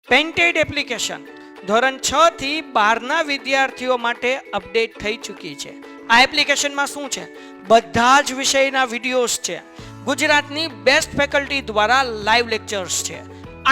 Painted application ધોરણ 6 થી 12ના વિદ્યાર્થીઓ માટે અપડેટ થઈ ચૂકી છે. આ એપ્લિકેશનમાં શું છે? બધા જ વિષયના વિડીયોઝ છે. ગુજરાતની બેસ્ટ ફેકલ્ટી દ્વારા લાઈવ લેક્ચર્સ છે.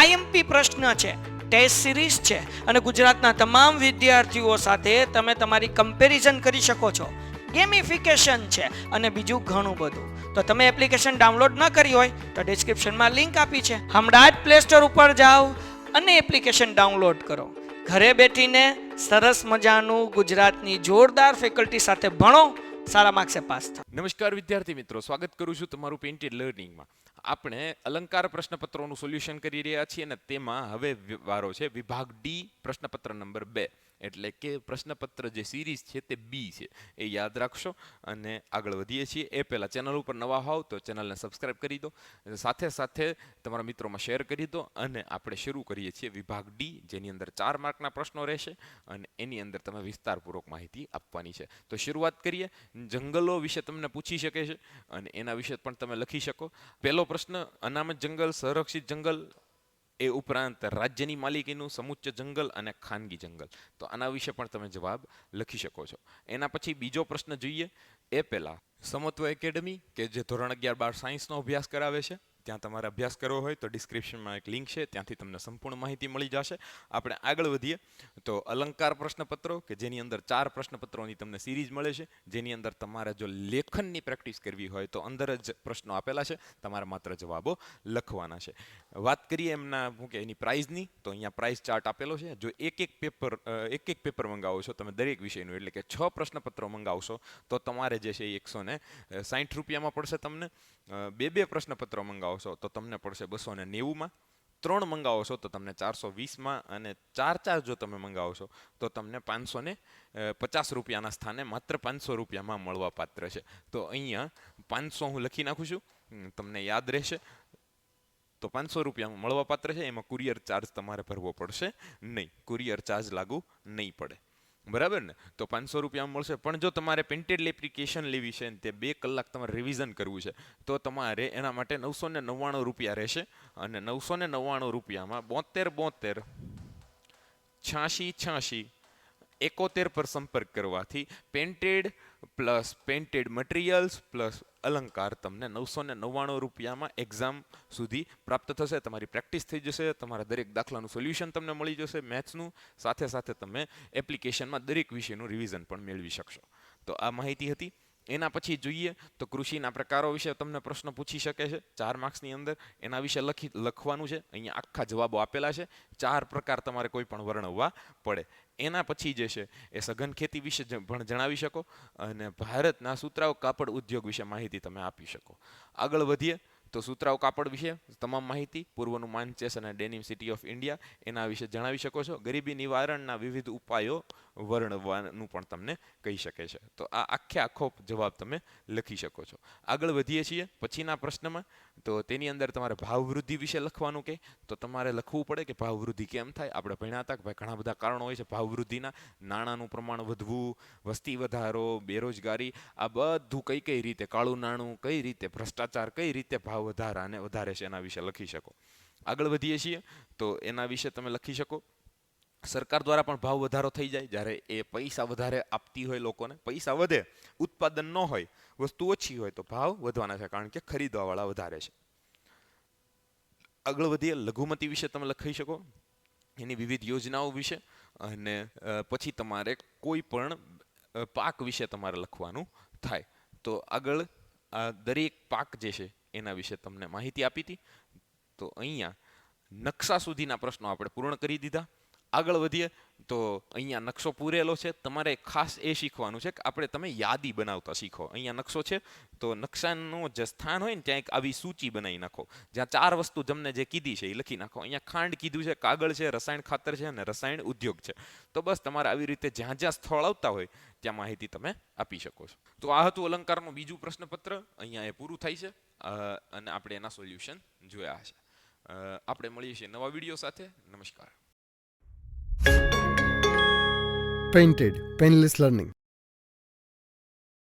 આઈએમપી પ્રશ્ન છે, ટેસ્ટ સિરીઝ છે અને ગુજરાતના તમામ વિદ્યાર્થીઓ સાથે તમે તમારી કમ્પેરિઝન કરી શકો છો. ગેમિફિકેશન છે અને બીજું ઘણું બધું. તો તમે એપ્લિકેશન ડાઉનલોડ ન કરી હોય તો ડિસ્ક્રિપ્શનમાં લિંક આપી છે. હમણાં જ પ્લે સ્ટોર ઉપર જાઓ અને એપ્લિકેશન ડાઉનલોડ કરો. ઘરે બેઠીને સરસ મજાનું ગુજરાતની જોરદાર ફેકલ્ટી સાથે ભણો, સારા માર્ક્સે પાસ થાઓ. નમસ્કાર વિદ્યાર્થી મિત્રો, સ્વાગત કરું છું તમારું પેઇન્ટેડ લર્નિંગમાં. આપણે અલંકાર પ્રશ્નપત્રોનું સોલ્યુશન કરી રહ્યા છીએ અને તેમાં હવે વારો છે વિભાગ ડી પ્રશ્નપત્ર નંબર 2. એટલે કે પ્રશ્નપત્ર જે સિરીઝ છે તે બી છે, એ યાદ રાખશો અને આગળ વધીએ છીએ. એ પહેલાં ચેનલ ઉપર નવા હોવ તો ચેનલને સબસ્ક્રાઈબ કરી દો, સાથે સાથે તમારા મિત્રોમાં શેર કરી દો અને આપણે શરૂ કરીએ છીએ વિભાગ ડી, જેની અંદર 4 માર્કના પ્રશ્નો રહેશે અને એની અંદર તમે વિસ્તારપૂર્વક માહિતી આપવાની છે. તો શરૂઆત કરીએ. જંગલો વિશે તમને પૂછી શકે છે અને એના વિશે પણ તમે લખી શકો. પહેલો પ્રશ્ન, અનામત જંગલ, સંરક્ષિત જંગલ, એ ઉપરાંત રાજ્યની માલિકીનું સમુચ્ચ જંગલ અને ખાનગી જંગલ. તો આના વિશે પણ તમે જવાબ લખી શકો છો. એના પછી બીજો પ્રશ્ન જોઈએ. એ પહેલા સમત્વ એકેડમી કે જે ધોરણ 11-12 સાયન્સનો અભ્યાસ કરાવે છે, ત્યાં તમારે અભ્યાસ કરવો હોય તો ડિસ્ક્રિપ્શનમાં એક લિંક છે, ત્યાંથી તમને સંપૂર્ણ માહિતી મળી જશે. આપણે આગળ વધીએ તો અલંકાર પ્રશ્નપત્રો કે જેની અંદર 4 પ્રશ્નપત્રોની તમને સિરીઝ મળે છે, જેની અંદર તમારે જો લેખનની પ્રેક્ટિસ કરવી હોય તો અંદર જ પ્રશ્નો આપેલા છે, તમારે માત્ર જવાબો લખવાના છે. વાત કરીએ એમના એની પ્રાઇઝની, તો અહીંયા પ્રાઇઝ ચાર્ટ આપેલો છે. જો એક પેપર મંગાવો છો તમે દરેક વિષયનું, એટલે કે 6 પ્રશ્નપત્રો મંગાવશો તો તમારે જે છે એ 160 રૂપિયામાં પડશે. તમને 2 પ્રશ્નપત્રો મંગાવશો તો તમને પડશે 290માં. 3 મંગાવો તો તમને 420માં અને 4 જો તમે મંગાવશો તો તમને 550 રૂપિયાના સ્થાને માત્ર 500 રૂપિયામાં મળવા પાત્ર છે. તો અહીંયા 500 હું લખી નાખું છું, તમને યાદ રહેશે. તો 500 રૂપિયામાં મળવા પાત્ર છે. એમાં કુરિયર ચાર્જ તમારે ભરવો પડશે નહીં, કુરિયર ચાર્જ લાગુ નહીં પડે, બરાબર ને? તો 500 રૂપિયામાં મળશે. પણ જો તમારે પેઇન્ટેડ એપ્લિકેશન લેવી છે તે 2 કલાક તમારે રિવિઝન કરવું છે તો તમારે એના માટે 999 રૂપિયા રહેશે. અને 999 રૂપિયામાં 72 86 71 પર સંપર્ક કરવાથી painted plus painted materials plus અલંકાર તમને 999 રૂપિયામાં એક્ઝામ સુધી પ્રાપ્ત થશે. તમારી પ્રેક્ટિસ થઈ જશે, તમારા દરેક દાખલાનું સોલ્યુશન તમને મળી જશે મેથ્સનું, સાથે સાથે તમે એપ્લિકેશનમાં દરેક વિષયનું રિવિઝન પણ મેળવી શકશો. તો આ માહિતી હતી. એના પછી જોઈએ તો કૃષિના પ્રકારો વિશે તમને પ્રશ્ન પૂછી શકે છે 4 માર્ક્સની અંદર. એના વિશે લખવાનું છે. અહીંયા આખા જવાબો આપેલા છે. 4 પ્રકાર તમારે કોઈ પણ વર્ણવવા પડે. એના પછી જે છે એ સઘન ખેતી વિશે પણ જણાવી શકો અને ભારતના સુતરાઉ કાપડ ઉદ્યોગ વિશે માહિતી તમે આપી શકો. આગળ વધીએ તો સુતરાઉ કાપડ વિશે તમામ માહિતી, પૂર્વનું માન્ચેસ અને ડેનિમ સિટી ઓફ ઇન્ડિયા, એના વિશે જણાવી શકો છો. ગરીબી નિવારણના વિવિધ ઉપાયો વર્ણવવાનું પણ તમને કહી શકે છે. તો આ આખો જવાબ તમે લખી શકો છો. આગળ વધીએ છીએ પછીના પ્રશ્નમાં. તો તેની અંદર તમારે ભાવ વૃદ્ધિ વિશે લખવાનું કે તો તમારે લખવું પડે કે ભાવ વૃદ્ધિ કેમ થાય. આપણે ભણ્યા હતા કે ભાઈ ઘણા બધા કારણો હોય છે ભાવ વૃદ્ધિના. નાણાંનું પ્રમાણ વધવું, વસ્તી વધારો, બેરોજગારી, આ બધું કઈ રીતે, કાળું નાણું કઈ રીતે, ભ્રષ્ટાચાર કઈ રીતે ભાવ વધારે છે, એના વિશે લખી શકો. આગળ વધીએ છીએ તો એના વિશે તમે લખી શકો. સરકાર દ્વારા પણ ભાવ વધારો થઈ જાય જ્યારે એ પૈસા વધારે આપતી હોય લોકોને. પૈસા વધે, ઉત્પાદન ન હોય, વસ્તુ ઓછી હોય તો ભાવ વધવાના છે, કારણ કે ખરીદવાવાળા વધારે છે. આગળ વધીએ લઘુમતી વિશે તમે લખી શકો, એની વિવિધ યોજનાઓ વિશે. અને પછી તમારે કોઈ પણ પાક વિશે તમારે લખવાનું થાય. તો આગળ આ દરેક પાક જે છે એના વિશે તમને માહિતી આપી હતી. તો અહીંયા નકશા સુધીના પ્રશ્નો આપણે પૂર્ણ કરી દીધા. આગળ વધીએ તો અહીંયા નકશો પૂરેલો છે. તમારે ખાસ એ શીખવાનું છે કે તમે યાદી બનાવતા શીખો. અહીંયા નકશો છે તો નકશાનું જે સ્થાન હોય ને ત્યાં એક આવી સૂચિ બનાવી નાખો, જ્યાં 4 વસ્તુ તમને જે કીધી છે એ લખી નાખો. અહીંયા ખાંડ કીધું છે, કાગળ છે, રસાયણ ખાતર છે અને રસાયણ ઉદ્યોગ છે. તો બસ તમારે આવી રીતે જ્યાં સ્થળ આવતા હોય ત્યાં માહિતી તમે આપી શકો છો. તો આ હતું અલંકારનું બીજું પ્રશ્નપત્ર. અહીંયા એ પૂરું થાય છે અને આપણે એના સોલ્યુશન જોયા છે. આપણે મળીએ છીએ નવા વિડીયો સાથે. નમસ્કાર. Painted Painless Learning.